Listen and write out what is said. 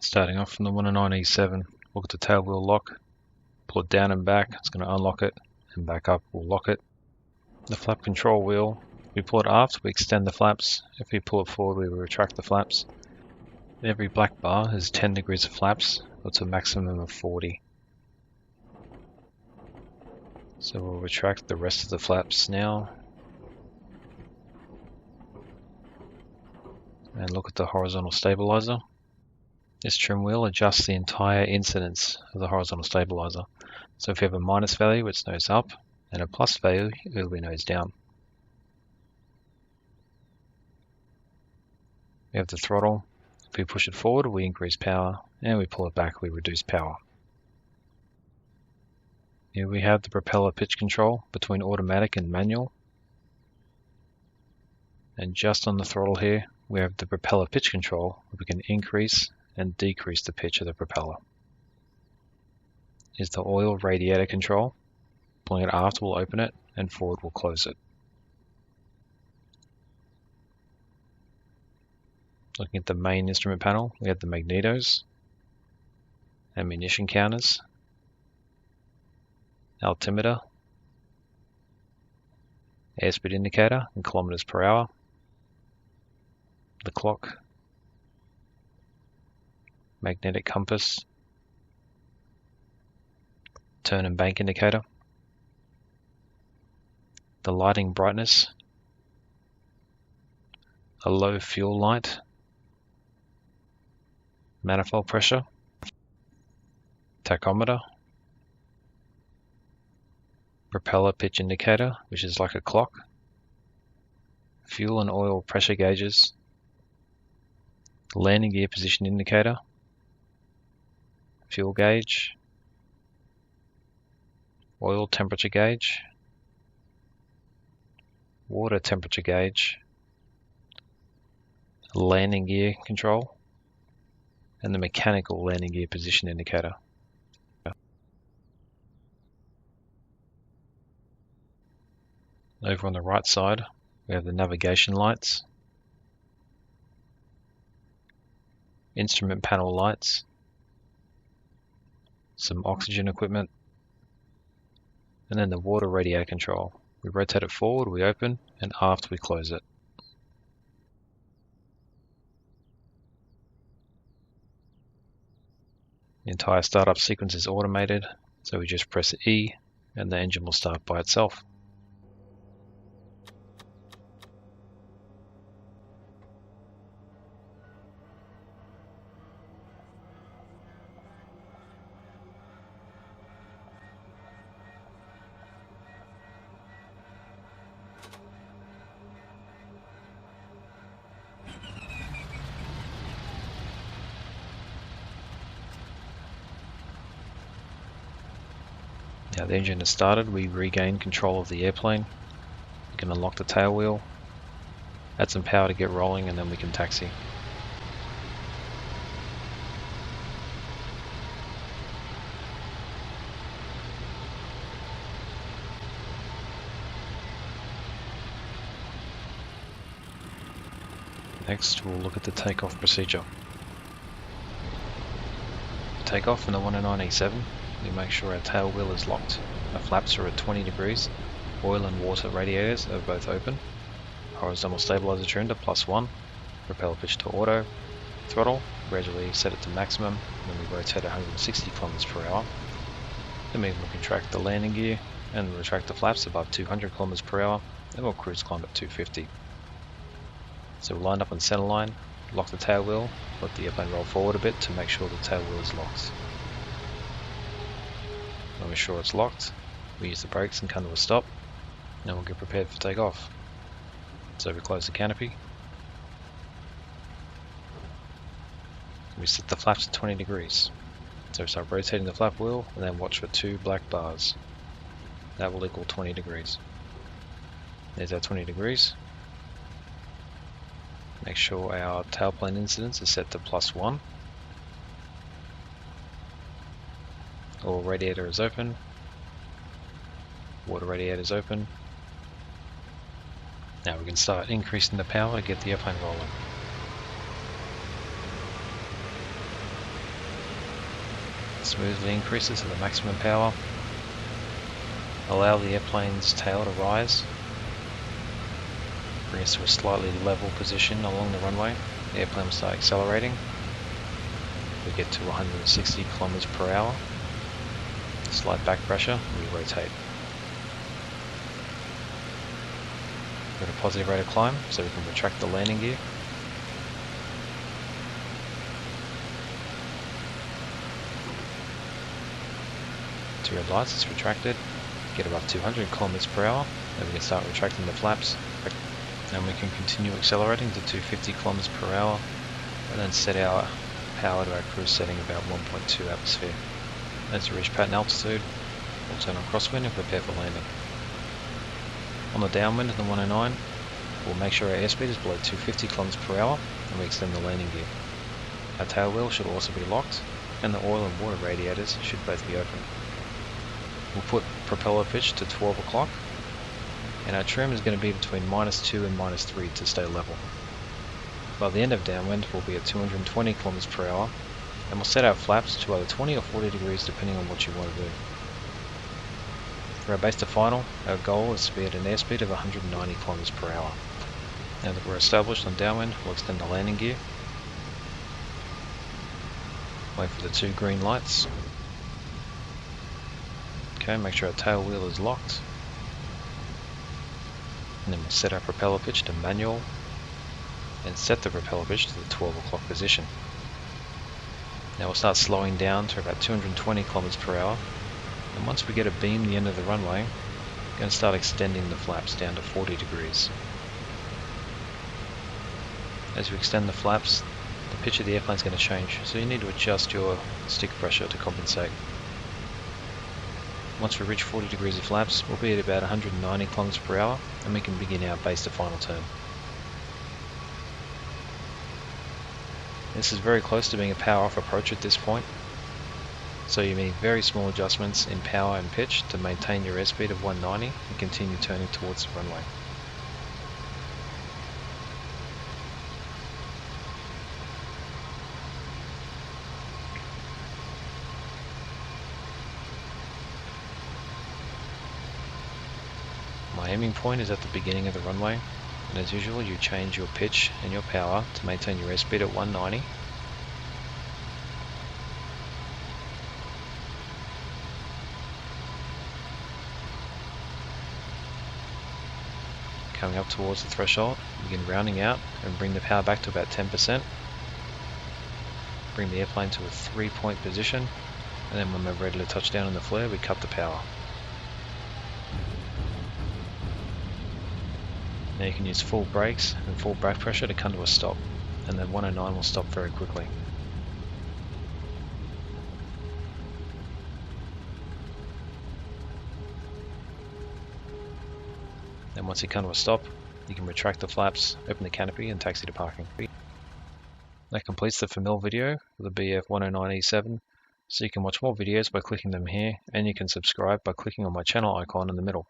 Starting off from the 109 E-7, look at the tail wheel lock, pull it down and back, it's going to unlock it, and back up will lock it. The flap control wheel, we pull it aft, we extend the flaps. If we pull it forward, we retract the flaps. Every black bar has 10 degrees of flaps, up to a maximum of 40. So we'll retract the rest of the flaps now. And look at the horizontal stabilizer. This trim wheel adjusts the entire incidence of the horizontal stabilizer. So if you have a minus value, it's nose up, and a plus value, it'll be nose down. We have the throttle. If we push it forward, we increase power, and we pull it back, we reduce power. Here we have the propeller pitch control between automatic and manual. And just on the throttle here, we have the propeller pitch control, where we can increase and decrease the pitch of the propeller. Here's the oil radiator control. Pulling it aft will open it, and forward will close it. Looking at the main instrument panel, we have the magnetos, ammunition counters, altimeter, airspeed indicator in kilometers per hour, the clock, magnetic compass, turn and bank indicator, the lighting brightness, a low fuel light, manifold pressure, tachometer, propeller pitch indicator, which is like a clock, fuel and oil pressure gauges, landing gear position indicator, fuel gauge, oil temperature gauge, water temperature gauge, landing gear control, and the mechanical landing gear position indicator. Over on the right side, we have the navigation lights, instrument panel lights, some oxygen equipment, and then the water radiator control. We rotate it forward, we open, and aft we close it. The entire startup sequence is automated, so we just press E and the engine will start by itself. Now the engine is started, we regain control of the airplane. We can unlock the tail wheel, add some power to get rolling, and then we can taxi. Next, we'll look at the takeoff procedure. Takeoff in the 109 E-7. We make sure our tail wheel is locked, our flaps are at 20 degrees, oil and water radiators are both open, horizontal stabilizer trimmed to +1, propeller pitch to auto, throttle, gradually set it to maximum, then we rotate 160 km per hour. Then we will contract the landing gear and retract the flaps above 200 km per hour, and we'll cruise climb at 250. So we're lined up on center line, lock the tail wheel, let the airplane roll forward a bit to make sure the tail wheel is locked. When we're sure it's locked, we use the brakes and come to a stop, and we'll get prepared for takeoff. So we close the canopy. We set the flaps at 20 degrees. So we start rotating the flap wheel and then watch for 2 black bars. That will equal 20 degrees. There's our 20 degrees. Make sure our tailplane incidence is set to +1. Oil radiator is open, water radiator is open. Now we can start increasing the power to get the airplane rolling. Smoothly increase it to the maximum power. Allow the airplane's tail to rise. Bring us to a slightly level position along the runway. The airplane will start accelerating. We get to 160 kilometers per hour. Slight back pressure, we rotate. We're at a positive rate of climb, so we can retract the landing gear. Two red lights, it's retracted. Get above 200 kilometers per hour, then we can start retracting the flaps. And we can continue accelerating to 250 kilometers per hour, and then set our power to our cruise setting about 1.2 atmosphere. As we reach pattern altitude, we'll turn on crosswind and prepare for landing. On the downwind of the 109, we'll make sure our airspeed is below 250 kilometers per hour, and we extend the landing gear. Our tail wheel should also be locked, and the oil and water radiators should both be open. We'll put propeller pitch to 12 o'clock, and our trim is going to be between -2 and -3 to stay level. By the end of downwind, we'll be at 220 kilometers per hour, and we'll set our flaps to either 20 or 40 degrees depending on what you want to do. For our base to final, our goal is to be at an airspeed of 190 kilometers per hour. Now that we're established on downwind, we'll extend the landing gear. Wait for the two green lights. Okay, make sure our tail wheel is locked. And then we'll set our propeller pitch to manual and set the propeller pitch to the 12 o'clock position. Now we'll start slowing down to about 220 kilometers per hour, and once we get a beam the end of the runway, we're going to start extending the flaps down to 40 degrees. As we extend the flaps, the pitch of the airplane is going to change, so you need to adjust your stick pressure to compensate. Once we reach 40 degrees of flaps, we'll be at about 190 kilometers per hour, and we can begin our base to final turn. This is very close to being a power off approach at this point, so you need very small adjustments in power and pitch to maintain your airspeed of 190 and continue turning towards the runway. My aiming point is at the beginning of the runway, and as usual you change your pitch and your power to maintain your airspeed at 190. Coming up towards the threshold, begin rounding out and bring the power back to about 10%. Bring the airplane to a 3-point position, and then when we're ready to touch down in the flare, we cut the power. Now you can use full brakes and full back pressure to come to a stop, and then 109 will stop very quickly. Then once you come to a stop, you can retract the flaps, open the canopy and taxi to parking. That completes the familiar video of the BF109 E-7, so you can watch more videos by clicking them here, and you can subscribe by clicking on my channel icon in the middle.